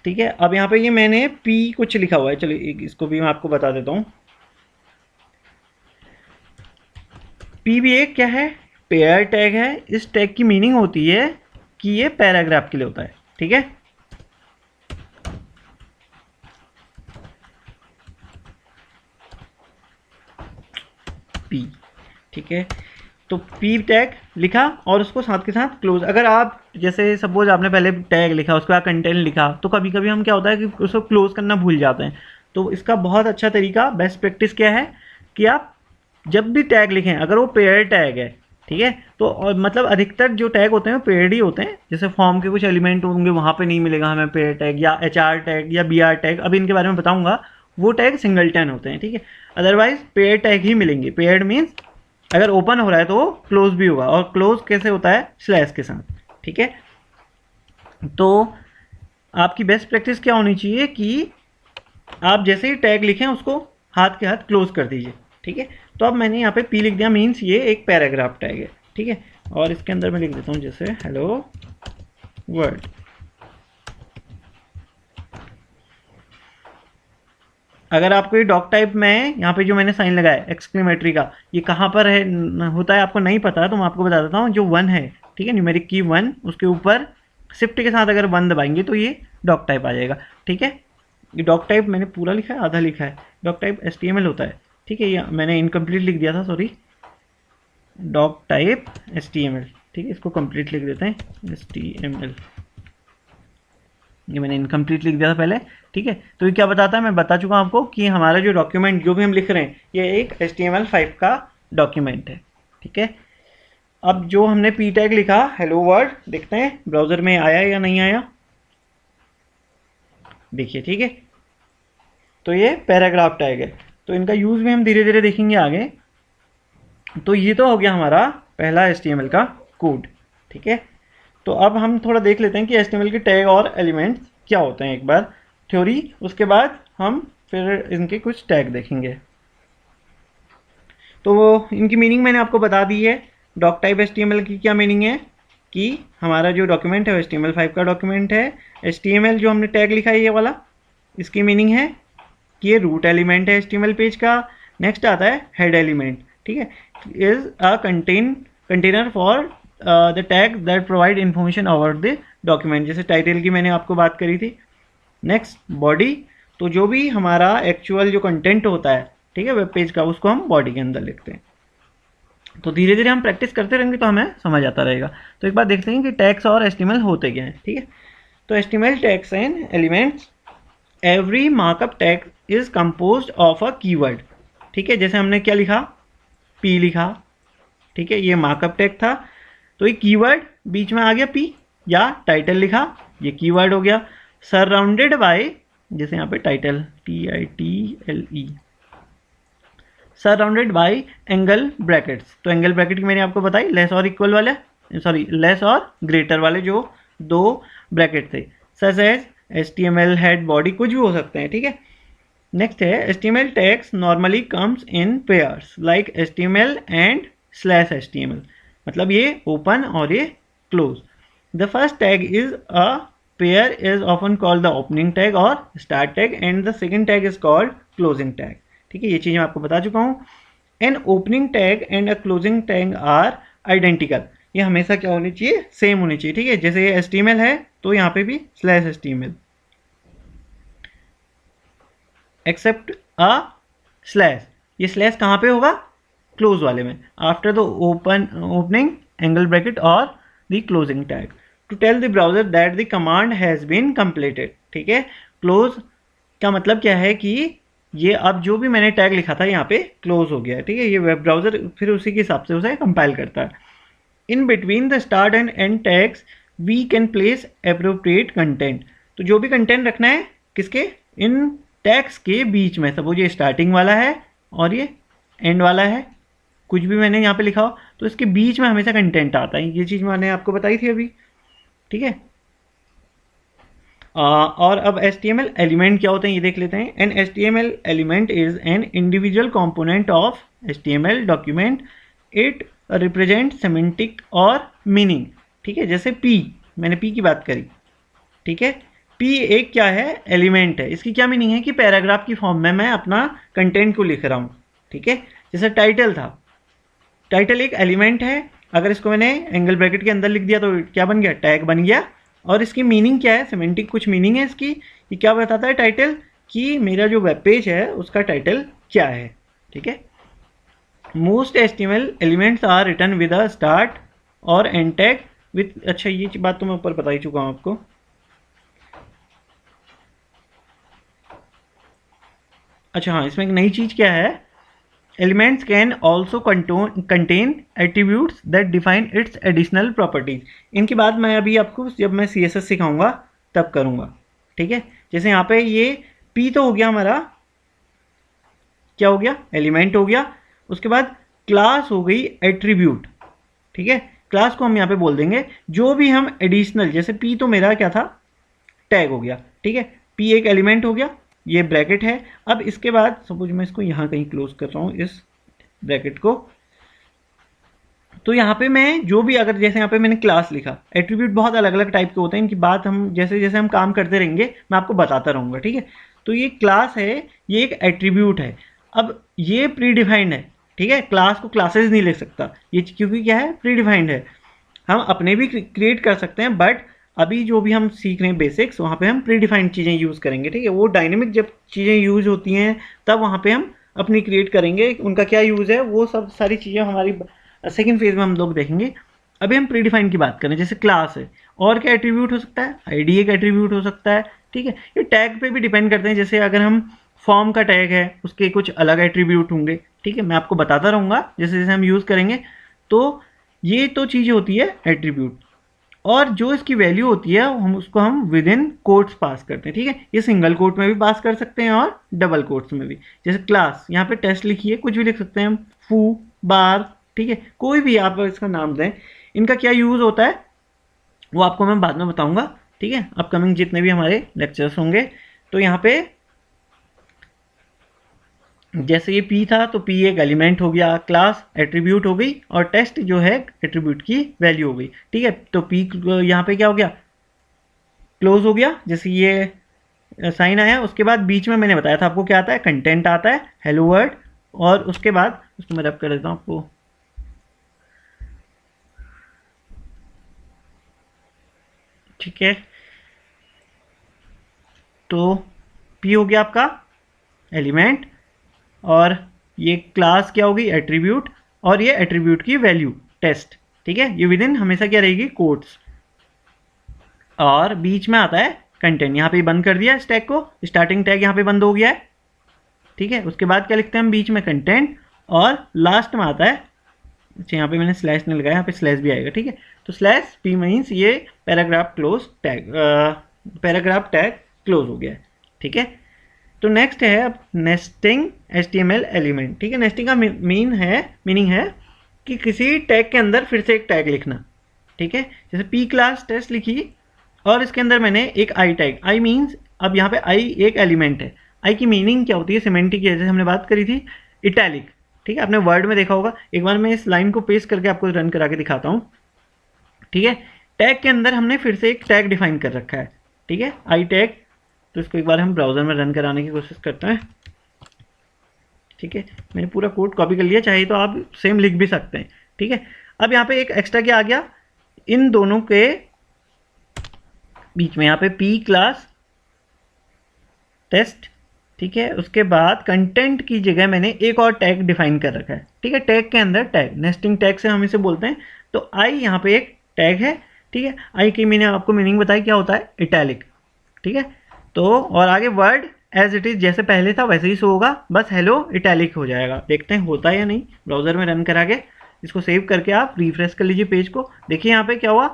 A: ठीक है। अब यहाँ पे ये मैंने P कुछ लिखा हुआ है, चलिए इसको भी मैं आपको बता देता हूँ। P भी एक क्या है, पेयर टैग है। इस टैग की मीनिंग होती है कि ये पैराग्राफ के लिए होता है, ठीक है। P, ठीक है। तो P टैग लिखा और उसको साथ के साथ क्लोज। अगर आप जैसे सपोज आपने पहले टैग लिखा, उसके बाद कंटेंट लिखा, तो कभी कभी हम क्या होता है कि उसको क्लोज करना भूल जाते हैं। तो इसका बहुत अच्छा तरीका, बेस्ट प्रैक्टिस क्या है कि आप जब भी टैग लिखें, अगर वो पेयर टैग है, ठीक है, तो और मतलब अधिकतर जो टैग होते हैं वो पेयर्ड ही होते हैं। जैसे फॉर्म के कुछ एलिमेंट होंगे वहाँ पे नहीं मिलेगा हमें पेयर टैग या HR टैग या BR टैग, अभी इनके बारे में बताऊंगा, वो टैग सिंगलटन होते हैं, ठीक है। अदरवाइज पेयर टैग ही मिलेंगे। पेयर्ड मीन्स अगर ओपन हो रहा है तो वो क्लोज भी होगा, और क्लोज कैसे होता है, स्लैश के साथ, ठीक है। तो आपकी बेस्ट प्रैक्टिस क्या होनी चाहिए कि आप जैसे ही टैग लिखें उसको हाथ के हाथ क्लोज कर दीजिए, ठीक है। तो अब मैंने यहाँ पे P लिख दिया, मीन्स ये एक पैराग्राफ टैग है, ठीक है। और इसके अंदर मैं लिख देता हूँ जैसे हेलो वर्ल्ड। अगर आपको ये डॉक टाइप में यहाँ पे जो मैंने साइन लगाया एक्सक्लेमेटरी का, ये कहाँ पर है होता है आपको नहीं पता, तो मैं आपको बता देता हूँ। जो 1 है, ठीक है, न्यूमेरिक की 1, उसके ऊपर शिफ्ट के साथ अगर 1 दबाएंगे तो ये डॉक टाइप आ जाएगा, ठीक है। ये डॉक टाइप मैंने पूरा लिखा है, आधा लिखा है। डॉक टाइप HTML होता है, ठीक है। ये मैंने इनकम्प्लीट लिख दिया था, सॉरी। डॉक टाइप HTML, ठीक है, इसको कंप्लीट लिख देते हैं HTML। ये मैंने इनकम्प्लीट लिख दिया था पहले, ठीक है। तो ये क्या बताता है, मैं बता चुका हूँ आपको कि हमारा जो डॉक्यूमेंट जो भी हम लिख रहे हैं ये एक HTML5 का डॉक्यूमेंट है, ठीक है। अब जो हमने P टैग लिखा हेलो वर्ल्ड, देखते हैं ब्राउज़र में आया या नहीं आया, देखिए, ठीक है। तो ये पैराग्राफ टैग है। तो इनका यूज़ भी हम धीरे धीरे देखेंगे आगे। तो ये तो हो गया हमारा पहला HTML का कोड, ठीक है। तो अब हम थोड़ा देख लेते हैं कि HTML के टैग और एलिमेंट्स क्या होते हैं, एक बार थ्योरी, उसके बाद हम फिर इनके कुछ टैग देखेंगे। तो वो इनकी मीनिंग मैंने आपको बता दी है। डॉक टाइप HTML की क्या मीनिंग है कि हमारा जो डॉक्यूमेंट है वो HTML5 का डॉक्यूमेंट है। HTML जो हमने टैग लिखा है ये वाला, इसकी मीनिंग है कि ये रूट एलिमेंट है HTML पेज का। नेक्स्ट आता है हेड एलिमेंट, ठीक है, is a container for the tag that provide information about the document, जैसे टाइटल की मैंने आपको बात करी थी। नेक्स्ट बॉडी, तो जो भी हमारा एक्चुअल जो कंटेंट होता है, ठीक है, वेब पेज का, उसको हम बॉडी के अंदर लिखते हैं। तो धीरे धीरे हम प्रैक्टिस करते रहेंगे तो हमें समझ आता रहेगा। तो एक बार देखते हैं कि टैग्स और HTML होते क्या हैं, ठीक है। तो HTML tags and elements, every markup tag is composed of a keyword, ठीक है। जैसे हमने क्या लिखा, P लिखा, ठीक है, ये मार्कअप टैग था। तो ये कीवर्ड बीच में आ गया P, या टाइटल लिखा, ये कीवर्ड हो गया। सराउंडेड बाय, जैसे यहाँ पे title TITLE, surrounded by angle brackets. तो एंगल ब्रैकेट की मैंने आपको बताई, लेस और इक्वल वाले, सॉरी लेस और ग्रेटर वाले जो दो ब्रैकेट थे, such as HTML head body, कुछ भी हो सकते हैं, ठीक है। नेक्स्ट है HTML tags normally comes in pairs like HTML and /HTML, मतलब ये ओपन और ये close. The first tag is a pair is often called the opening tag और start tag, and the second tag is called closing tag, ठीक है। ये चीज़ मैं आपको बता चुका हूँ। An opening tag and a closing tag are identical, ये हमेशा क्या होनी चाहिए, सेम होनी चाहिए, ठीक है। जैसे ये HTML है तो यहाँ पे भी /HTML, एक्सेप्ट अ स्लैश, ये स्लैश कहाँ पे होगा, क्लोज वाले में, after the opening angle bracket और the closing tag, to tell the browser that the command has been completed, ठीक है। क्लोज का मतलब क्या है कि ये अब जो भी मैंने टैग लिखा था यहाँ पे क्लोज हो गया है, ठीक है। ये वेब ब्राउजर फिर उसी के हिसाब से उसे कंपाइल करता है। In between the start and end tags we can place appropriate content, तो जो भी कंटेंट रखना है किसके, इन टैग्स के बीच में। सपोज ये स्टार्टिंग वाला है और ये एंड वाला है, कुछ भी मैंने यहाँ पे लिखा हो तो इसके बीच में हमेशा कंटेंट आता है, ये चीज़ मैंने आपको बताई थी अभी, ठीक है। और अब HTML एलिमेंट क्या होते हैं ये देख लेते हैं। An HTML element is an individual component of HTML document, it represent semantic और मीनिंग, ठीक है। जैसे P, मैंने P की बात करी, ठीक है। P एक क्या है, एलिमेंट है, इसकी क्या मीनिंग है कि पैराग्राफ की फॉर्म में मैं अपना कंटेंट को लिख रहा हूँ, ठीक है। जैसे टाइटल था, टाइटल एक एलिमेंट है, अगर इसको मैंने एंगल ब्रैकेट के अंदर लिख दिया तो क्या बन गया, टैग बन गया। और इसकी मीनिंग क्या है, सिमेंटिक कुछ मीनिंग है इसकी, ये क्या बताता है टाइटल, कि मेरा जो वेब पेज है उसका टाइटल क्या है, ठीक है। Most HTML elements are written with a start और एंड टैग विथ, अच्छा ये बात तो मैं ऊपर बता ही चुका हूँ आपको। अच्छा हाँ, इसमें एक नई चीज़ क्या है, elements can also contain attributes that define it's additional properties. इनकी बात मैं अभी आपको जब मैं CSS सिखाऊंगा तब करूंगा, ठीक है। जैसे यहाँ पे ये P तो हो गया हमारा, क्या हो गया, एलिमेंट हो गया। उसके बाद क्लास हो गई एट्रीब्यूट, ठीक है। क्लास को हम यहाँ पे बोल देंगे जो भी हम एडिशनल, जैसे P तो मेरा क्या था, टैग हो गया, ठीक है। P एक एलिमेंट हो गया, ये ब्रैकेट है। अब इसके बाद सपोज मैं इसको यहाँ कहीं क्लोज कर रहा हूँ इस ब्रैकेट को, तो यहाँ पे मैं जो भी, अगर जैसे यहाँ पे मैंने क्लास लिखा, एट्रीब्यूट बहुत अलग अलग टाइप के होते हैं, इनकी बात हम जैसे जैसे हम काम करते रहेंगे मैं आपको बताता रहूँगा, ठीक है। तो ये क्लास है, ये एक एट्रीब्यूट है। अब ये प्री डिफाइंड है, ठीक है, क्लास को क्लासेस नहीं लिख सकता ये, क्योंकि क्या है, प्री डिफाइंड है। हम अपने भी क्रिएट कर सकते हैं, बट अभी जो भी हम सीख रहे हैं बेसिक्स, वहाँ पे हम प्री डिफाइंड चीज़ें यूज़ करेंगे, ठीक है। वो डायनेमिक जब चीज़ें यूज़ होती हैं तब वहाँ पे हम अपनी क्रिएट करेंगे, उनका क्या यूज़ है वो सब सारी चीज़ें हमारी सेकेंड फेज में हम लोग देखेंगे। अभी हम प्री डिफाइंड की बात करें, जैसे क्लास है, और क्या एट्रीब्यूट हो सकता है, आईडी एक एट्रीब्यूट हो सकता है, ठीक है। ये टैग पे भी डिपेंड करते हैं, जैसे अगर हम फॉर्म का टैग है उसके कुछ अलग एट्रीब्यूट होंगे, ठीक है। मैं आपको बताता रहूँगा जैसे जैसे हम यूज़ करेंगे। तो ये तो चीज़ होती है एट्रीब्यूट, और जो इसकी वैल्यू होती है हम उसको विद इन कोट्स पास करते हैं, ठीक है। ये सिंगल कोट में भी पास कर सकते हैं और डबल कोट्स में भी। जैसे क्लास, यहाँ पे टेस्ट लिखिए, कुछ भी लिख सकते हैं हम, फू, बार, ठीक है, कोई भी आप इसका नाम दें। इनका क्या यूज़ होता है वो आपको मैं बाद में बताऊंगा, ठीक है, अपकमिंग जितने भी हमारे लेक्चर्स होंगे। तो यहाँ पे जैसे ये P था तो P एक एलिमेंट हो गया, क्लास एट्रीब्यूट हो गई, और टेस्ट जो है एट्रीब्यूट की वैल्यू हो गई, ठीक है। तो P यहाँ पे क्या हो गया, क्लोज हो गया, जैसे ये साइन आया। उसके बाद बीच में मैंने बताया था आपको क्या आता है, कंटेंट आता है, हेलो वर्ड, और उसके बाद उसको मैं रब कर देता हूँ आपको, ठीक है। तो P हो गया आपका एलिमेंट, और ये क्लास क्या होगी, एट्रीब्यूट, और ये एट्रीब्यूट की वैल्यू टेस्ट, ठीक है। ये विद इन हमेशा क्या रहेगी, कोट्स, और बीच में आता है कंटेंट। यहाँ पे बंद कर दिया स्टैक को, स्टार्टिंग टैग यहाँ पे बंद हो गया है, ठीक है। उसके बाद क्या लिखते हैं हम बीच में, कंटेंट, और लास्ट में आता है, अच्छा यहाँ पे मैंने स्लैश नहीं लगाया, यहाँ पे स्लैश भी आएगा, ठीक है। तो स्लैश P मीन्स ये paragraph close tag, paragraph tag close हो गया है, ठीक है। तो नेक्स्ट है अब नेस्टिंग HTML एलिमेंट, ठीक है। नेस्टिंग का मीनिंग है कि किसी टैग के अंदर फिर से एक टैग लिखना, ठीक है। जैसे P क्लास टेस्ट लिखी, और इसके अंदर मैंने एक आई टैग, आई मीन्स, अब यहाँ पे आई एक एलिमेंट है। आई की मीनिंग क्या होती है, सिमेंटिक, जैसे हमने बात करी थी, इटैलिक, ठीक है। आपने वर्ड में देखा होगा, एक बार मैं इस लाइन को पेस्ट करके आपको रन करा के दिखाता हूँ, ठीक है। टैग के अंदर हमने फिर से एक टैग डिफाइन कर रखा है, ठीक है, आई टैग। तो इसको एक बार हम ब्राउजर में रन कराने की कोशिश करते हैं, ठीक है। मैंने पूरा कोड कॉपी कर लिया, चाहे तो आप सेम लिख भी सकते हैं, ठीक है। अब यहाँ पे एक एक्स्ट्रा क्या आ गया, इन दोनों के बीच में यहाँ पे P क्लास टेस्ट, ठीक है। उसके बाद कंटेंट की जगह मैंने एक और टैग डिफाइन कर रखा है, ठीक है। टैग के अंदर टैग, नेस्टिंग टैग से हम इसे बोलते हैं। तो आई यहाँ पे एक टैग है, ठीक है। आई की मैंने आपको मीनिंग बताई क्या होता है, इटैलिक, ठीक है। तो और आगे वर्ड एज इट इज़ जैसे पहले था वैसे ही शो होगा, बस हेलो इटैलिक हो जाएगा। देखते हैं होता है या नहीं, ब्राउजर में रन करा के इसको सेव करके आप रिफ्रेश कर लीजिए पेज को, देखिए यहाँ पे क्या हुआ,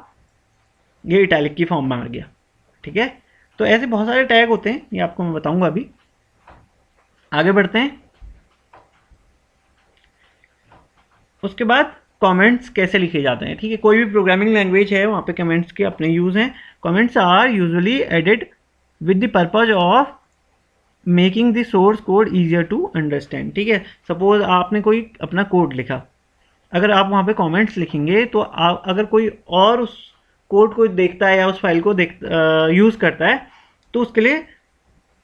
A: ये इटैलिक की फॉर्म में आ गया, ठीक है। तो ऐसे बहुत सारे टैग होते हैं, ये आपको मैं बताऊंगा अभी। आगे बढ़ते हैं। उसके बाद कमेंट्स कैसे लिखे जाते हैं, ठीक है। कोई भी प्रोग्रामिंग लैंग्वेज है वहाँ पे कमेंट्स के अपने यूज़ हैं। Comments are usually added with the purpose of making the source code easier to understand, ठीक है। सपोज आपने कोई अपना कोड लिखा, अगर आप वहाँ पे कमेंट्स लिखेंगे तो आप, अगर कोई और उस कोड को देखता है या उस फाइल को यूज़ करता है, तो उसके लिए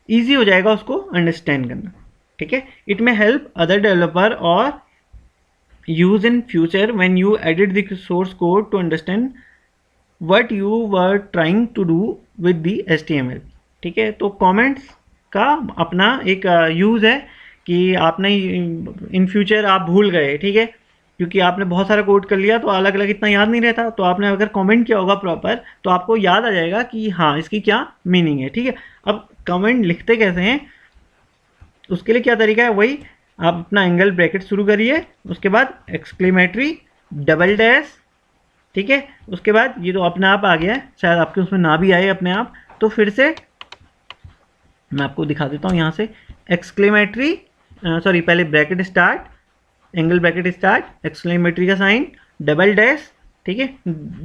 A: ईजी हो जाएगा उसको अंडरस्टैंड करना, ठीक है। It may help other developer और use in future when you edit the source code to understand what you were trying to do with the HTML, ठीक है। तो कमेंट्स का अपना एक यूज़ है कि आपने इन फ्यूचर आप भूल गए, ठीक है, क्योंकि आपने बहुत सारा कोड कर लिया तो अलग अलग इतना याद नहीं रहता, तो आपने अगर कमेंट किया होगा प्रॉपर तो आपको याद आ जाएगा कि हाँ इसकी क्या मीनिंग है, ठीक है। अब कमेंट लिखते कैसे हैं, उसके लिए क्या तरीका है, वही आप अपना एंगल ब्रैकेट शुरू करिए, उसके बाद एक्सक्लेमेटरी डबल डैश, ठीक है। उसके बाद ये तो अपने आप आ गया है, शायद आपके उसमें ना भी आए अपने आप, तो फिर से मैं आपको दिखा देता हूँ यहाँ से, एक्सक्लेमेटरी सॉरी पहले bracket start, angle bracket start, exclamatory का साइन, डबल डैश, ठीक है।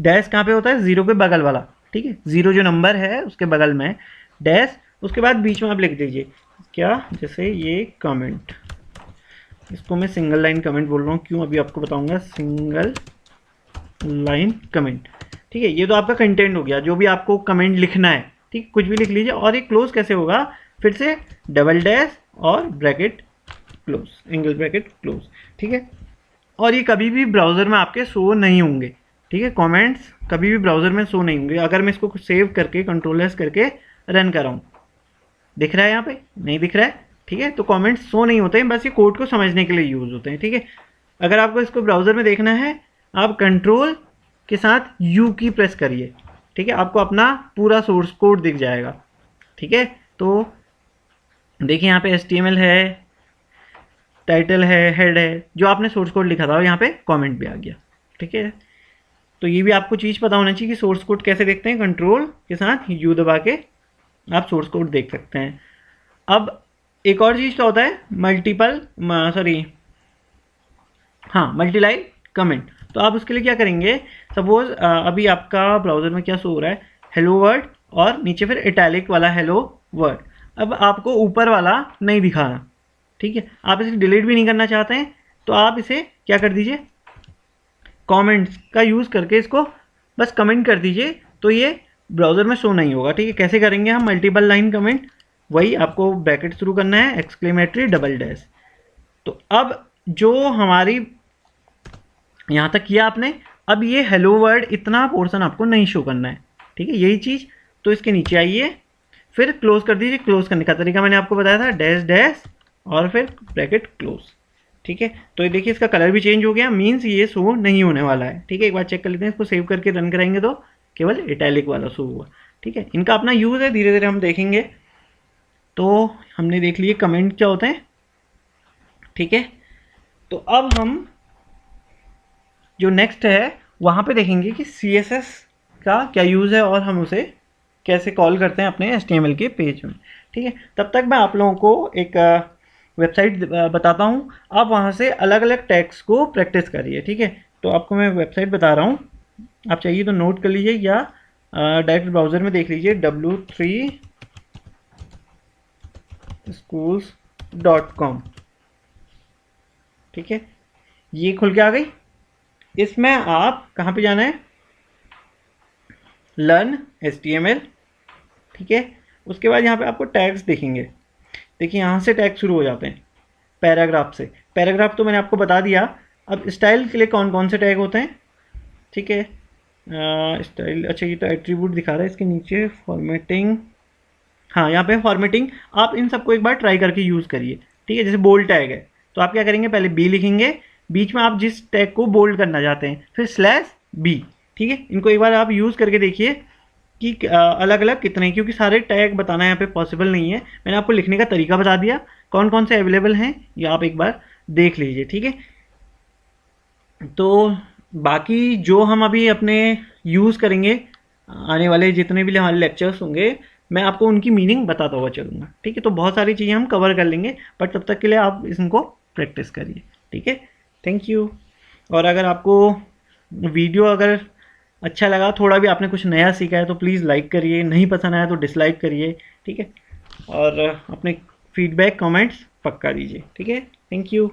A: डैश कहाँ पे होता है, जीरो के बगल वाला, ठीक है, जीरो जो नंबर है उसके बगल में डैश, उसके बाद बीच में आप लिख दीजिए क्या, जैसे ये कमेंट, इसको मैं सिंगल लाइन कमेंट बोल रहा हूँ, क्यों अभी आपको बताऊंगा, सिंगल लाइन कमेंट, ठीक है। ये तो आपका कंटेंट हो गया, जो भी आपको कमेंट लिखना है, ठीक, कुछ भी लिख लीजिए। और ये क्लोज कैसे होगा, फिर से डबल डैश और bracket close, angle bracket close, ठीक है। और ये कभी भी ब्राउज़र में आपके शो नहीं होंगे, ठीक है। कमेंट्स कभी भी ब्राउज़र में शो नहीं होंगे। अगर मैं इसको सेव करके कंट्रोल एस करके रन कराऊँ, दिख रहा है यहाँ पे, नहीं दिख रहा है, ठीक है। तो कमेंट्स शो नहीं होते हैं, बस ये कोड को समझने के लिए यूज़ होते हैं, ठीक है। अगर आपको इसको ब्राउज़र में देखना है, आप कंट्रोल के साथ यू की प्रेस करिए, ठीक है, आपको अपना पूरा सोर्स कोड दिख जाएगा, ठीक है। तो देखिए यहाँ पे HTML है, टाइटल है, हेड है, जो आपने सोर्स कोड लिखा था, और यहाँ पे कमेंट भी आ गया, ठीक है। तो ये भी आपको चीज़ पता होना चाहिए कि सोर्स कोड कैसे देखते हैं, कंट्रोल के साथ यू दबा के आप सोर्स कोड देख सकते हैं। अब एक और चीज़ क्या होता है, मल्टीपल सॉरी हाँ मल्टीलाइन कमेंट। तो आप उसके लिए क्या करेंगे, सपोज अभी आपका ब्राउज़र में क्या शो हो रहा है, हेलो वर्ड और नीचे फिर इटैलिक वाला हेलो वर्ड। अब आपको ऊपर वाला नहीं दिखाना, ठीक है, आप इसे डिलीट भी नहीं करना चाहते हैं, तो आप इसे क्या कर दीजिए, कमेंट्स का यूज़ करके इसको बस कमेंट कर दीजिए, तो ये ब्राउज़र में शो नहीं होगा। ठीक है, कैसे करेंगे हम मल्टीपल लाइन कमेंट, वही आपको ब्रैकेट शुरू करना है, एक्सक्लेमेटरी डबल डैश। तो अब जो हमारी यहाँ तक किया आपने, अब ये हेलो वर्ड इतना पोर्शन आपको नहीं शो करना है, ठीक है, यही चीज़। तो इसके नीचे आइए, फिर क्लोज कर दीजिए। क्लोज करने का तरीका मैंने आपको बताया था, डैश डैश और फिर ब्रैकेट क्लोज। ठीक है, तो ये देखिए इसका कलर भी चेंज हो गया, मीन्स ये शो नहीं होने वाला है। ठीक है, एक बार चेक कर लेते हैं, इसको सेव करके रन कराएंगे तो केवल इटैलिक वाला शो हुआ। ठीक है, इनका अपना यूज़ है, धीरे धीरे हम देखेंगे। तो हमने देख लिए कमेंट क्या होते हैं। ठीक है, तो अब हम जो नेक्स्ट है वहाँ पे देखेंगे कि CSS का क्या यूज़ है और हम उसे कैसे कॉल करते हैं अपने HTML के पेज में। ठीक है, तब तक मैं आप लोगों को एक वेबसाइट बताता हूँ, आप वहाँ से अलग अलग टैग्स को प्रैक्टिस करिए। ठीक है, तो आपको मैं वेबसाइट बता रहा हूँ, आप चाहिए तो नोट कर लीजिए या डायरेक्ट ब्राउज़र में देख लीजिए, w3schools.com। ठीक है, ये खुल के आ गई। इसमें आप कहाँ पे जाना है, लर्न HTML। ठीक है, उसके बाद यहाँ पे आपको टैग्स दिखेंगे। देखिए यहाँ से टैग शुरू हो जाते हैं पैराग्राफ से। पैराग्राफ तो मैंने आपको बता दिया। अब स्टाइल के लिए कौन कौन से टैग होते हैं। ठीक है, स्टाइल, अच्छा ये तो एट्रीब्यूट दिखा रहा है, इसके नीचे फॉर्मेटिंग, हाँ यहाँ पे फॉर्मेटिंग। आप इन सबको एक बार ट्राई करके यूज़ करिए। ठीक है, जैसे बोल्ड टैग है तो आप क्या करेंगे, पहले बी लिखेंगे, बीच में आप जिस टैग को बोल्ड करना चाहते हैं, फिर /b। ठीक है, इनको एक बार आप यूज़ करके देखिए कि अलग अलग कितने, क्योंकि सारे टैग बताना यहाँ पे पॉसिबल नहीं है। मैंने आपको लिखने का तरीका बता दिया, कौन कौन से अवेलेबल हैं ये आप एक बार देख लीजिए। ठीक है, तो बाकी जो हम अभी अपने यूज़ करेंगे आने वाले जितने भी हमारे लेक्चर्स होंगे, मैं आपको उनकी मीनिंग बताता हुआ चलूँगा। ठीक है, तो बहुत सारी चीज़ें हम कवर कर लेंगे, बट तब तक के लिए आप इनको प्रैक्टिस करिए। ठीक है, थैंक यू। और अगर आपको वीडियो अगर अच्छा लगा, थोड़ा भी आपने कुछ नया सीखा है, तो प्लीज़ लाइक करिए, नहीं पसंद आया तो डिसलाइक करिए। ठीक है, और अपने फीडबैक कमेंट्स पक्का दीजिए। ठीक है, थैंक यू।